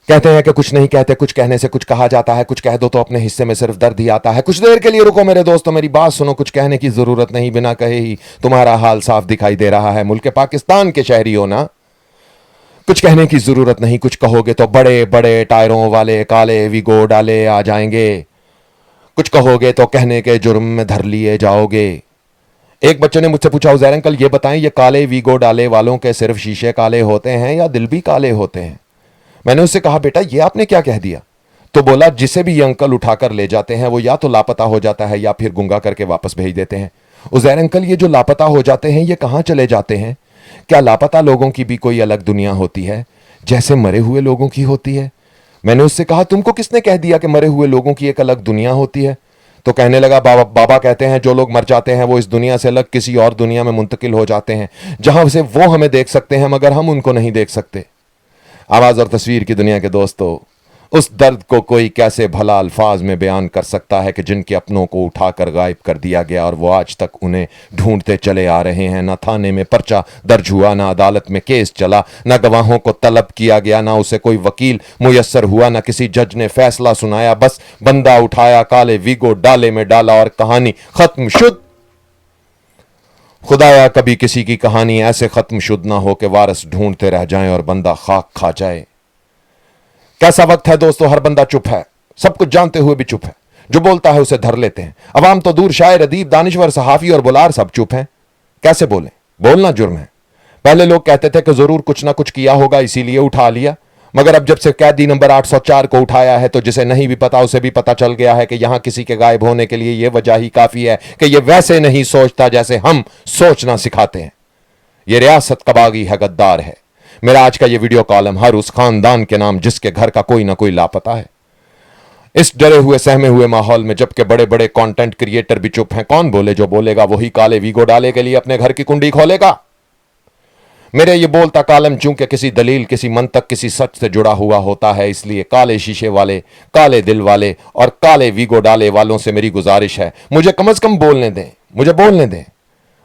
کہتے ہیں کہ کچھ نہیں کہتے، کچھ کہنے سے کچھ کہا جاتا ہے، کچھ کہہ دو تو اپنے حصے میں صرف درد ہی آتا ہے۔ کچھ دیر کے لیے رکو میرے دوستو، میری بات سنو، کچھ کہنے کی ضرورت نہیں، بنا کہے ہی تمہارا حال صاف دکھائی دے رہا ہے۔ ملک پاکستان کے شہری ہو نا، کچھ کہنے کی ضرورت نہیں، کچھ کہو گے تو بڑے بڑے ٹائروں والے کالے ویگو ڈالے آ جائیں گے، کچھ کہو گے تو کہنے کے جرم میں دھر لیے جاؤ گے۔ ایک بچے نے مجھ سے پوچھا، عزیر انکل یہ بتائیں یہ کالے ویگو ڈالے والوں کے صرف شیشے کالے ہوتے ہیں یا دل بھی کالے ہوتے ہیں؟ میں نے اس سے کہا بیٹا یہ آپ نے کیا کہہ دیا؟ تو بولا جسے بھی یہ انکل اٹھا کر لے جاتے ہیں وہ یا تو لاپتہ ہو جاتا ہے یا پھر گنگا کر کے واپس بھیج دیتے ہیں۔ عزیر انکل یہ جو لاپتہ ہو جاتے ہیں یہ کہاں چلے جاتے ہیں؟ کیا لاپتہ لوگوں کی بھی کوئی الگ دنیا ہوتی ہے جیسے مرے ہوئے لوگوں کی ہوتی ہے؟ میں نے اس سے کہا تم کو کس نے کہہ دیا کہ مرے ہوئے لوگوں کی ایک الگ دنیا ہوتی ہے؟ تو کہنے لگا بابا کہتے ہیں جو لوگ مر جاتے ہیں وہ اس دنیا سے الگ کسی اور دنیا میں منتقل ہو جاتے ہیں جہاں سے وہ ہمیں دیکھ سکتے ہیں مگر ہم ان کو نہیں دیکھ سکتے۔ آواز اور تصویر کی دنیا کے دوستو، اس درد کو کوئی کیسے بھلا الفاظ میں بیان کر سکتا ہے کہ جن کے اپنوں کو اٹھا کر غائب کر دیا گیا اور وہ آج تک انہیں ڈھونڈتے چلے آ رہے ہیں۔ نہ تھانے میں پرچہ درج ہوا، نہ عدالت میں کیس چلا، نہ گواہوں کو طلب کیا گیا، نہ اسے کوئی وکیل میسر ہوا، نہ کسی جج نے فیصلہ سنایا، بس بندہ اٹھایا، کالے ویگو ڈالے میں ڈالا اور کہانی ختم شد۔ خدایا کبھی کسی کی کہانی ایسے ختم شد نہ ہو کہ وارث ڈھونڈتے رہ جائیں اور بندہ خاک کھا جائے۔ کیسا وقت ہے دوستو، ہر بندہ چپ ہے، سب کچھ جانتے ہوئے بھی چپ ہے، جو بولتا ہے اسے دھر لیتے ہیں۔ عوام تو دور، شاعر، ادیب، دانشور، صحافی اور بلار سب چپ ہیں۔ کیسے بولیں؟ بولنا جرم ہے۔ پہلے لوگ کہتے تھے کہ ضرور کچھ نہ کچھ کیا ہوگا اسی لیے اٹھا لیا، مگر اب جب سے قیدی نمبر 804 کو اٹھایا ہے تو جسے نہیں بھی پتا اسے بھی پتا چل گیا ہے کہ یہاں کسی کے غائب ہونے کے لیے یہ وجہ ہی کافی ہے کہ یہ ویسے نہیں سوچتا جیسے ہم سوچنا سکھاتے ہیں۔ یہ ریاست کا باغی ہے، غدار ہے۔ میرا آج کا یہ ویڈیو کالم ہر اس خاندان کے نام جس کے گھر کا کوئی نہ کوئی لاپتہ ہے۔ اس ڈرے ہوئے سہمے ہوئے ماحول میں جبکہ بڑے بڑے کانٹینٹ کریٹر بھی چپ ہیں، کون بولے؟ جو بولے گا وہی کالے ویگو ڈالے کے لیے اپنے گھر کی کنڈی کھولے گا۔ میرے یہ بولتا کالم چونکہ کسی دلیل، کسی منطق، کسی سچ سے جڑا ہوا ہوتا ہے، اس لیے کالے شیشے والے، کالے دل والے اور کالے ویگو ڈالے والوں سے میری گزارش ہے مجھے کم از کم بولنے دیں، مجھے بولنے دیں۔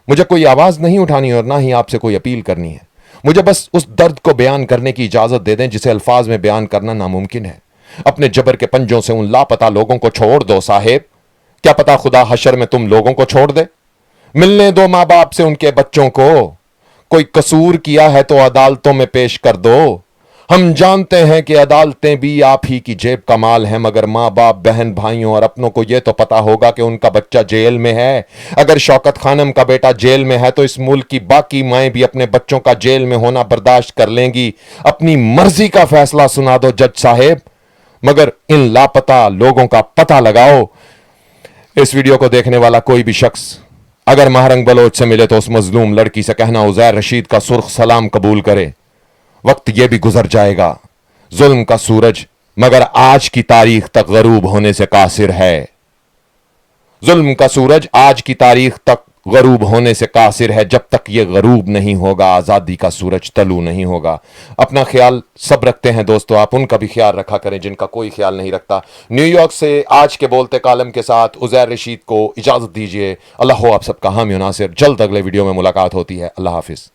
مجھے کوئی آواز نہیں اٹھانی اور نہ ہی آپ سے کوئی اپیل کرنی ہے۔ مجھے بس اس درد کو بیان کرنے کی اجازت دے دیں جسے الفاظ میں بیان کرنا ناممکن ہے۔ اپنے جبر کے پنجوں سے ان لاپتہ لوگوں کو چھوڑ دو صاحب، کیا پتا خدا حشر میں تم لوگوں کو چھوڑ دے۔ ملنے دو ماں باپ سے ان کے بچوں کو، کوئی قصور کیا ہے تو عدالتوں میں پیش کر دو۔ ہم جانتے ہیں کہ عدالتیں بھی آپ ہی کی جیب کا مال ہیں، مگر ماں باپ، بہن بھائیوں اور اپنوں کو یہ تو پتا ہوگا کہ ان کا بچہ جیل میں ہے۔ اگر شوکت خانم کا بیٹا جیل میں ہے تو اس ملک کی باقی مائیں بھی اپنے بچوں کا جیل میں ہونا برداشت کر لیں گی۔ اپنی مرضی کا فیصلہ سنا دو جج صاحب، مگر ان لاپتہ لوگوں کا پتہ لگاؤ۔ اس ویڈیو کو دیکھنے والا کوئی بھی شخص اگر مہرنگ بلوچ سے ملے تو اس مظلوم لڑکی سے کہنا عزیر رشید کا سرخ سلام قبول کرے۔ وقت یہ بھی گزر جائے گا، ظلم کا سورج مگر آج کی تاریخ تک غروب ہونے سے قاصر ہے۔ ظلم کا سورج آج کی تاریخ تک غروب ہونے سے قاصر ہے، جب تک یہ غروب نہیں ہوگا آزادی کا سورج طلوع نہیں ہوگا۔ اپنا خیال سب رکھتے ہیں دوستو، آپ ان کا بھی خیال رکھا کریں جن کا کوئی خیال نہیں رکھتا۔ نیو یارک سے آج کے بولتے کالم کے ساتھ عزیر رشید کو اجازت دیجیے۔ اللہ ہو آپ سب کا حامی و ناصر، جلد اگلے ویڈیو میں ملاقات ہوتی ہے۔ اللہ حافظ۔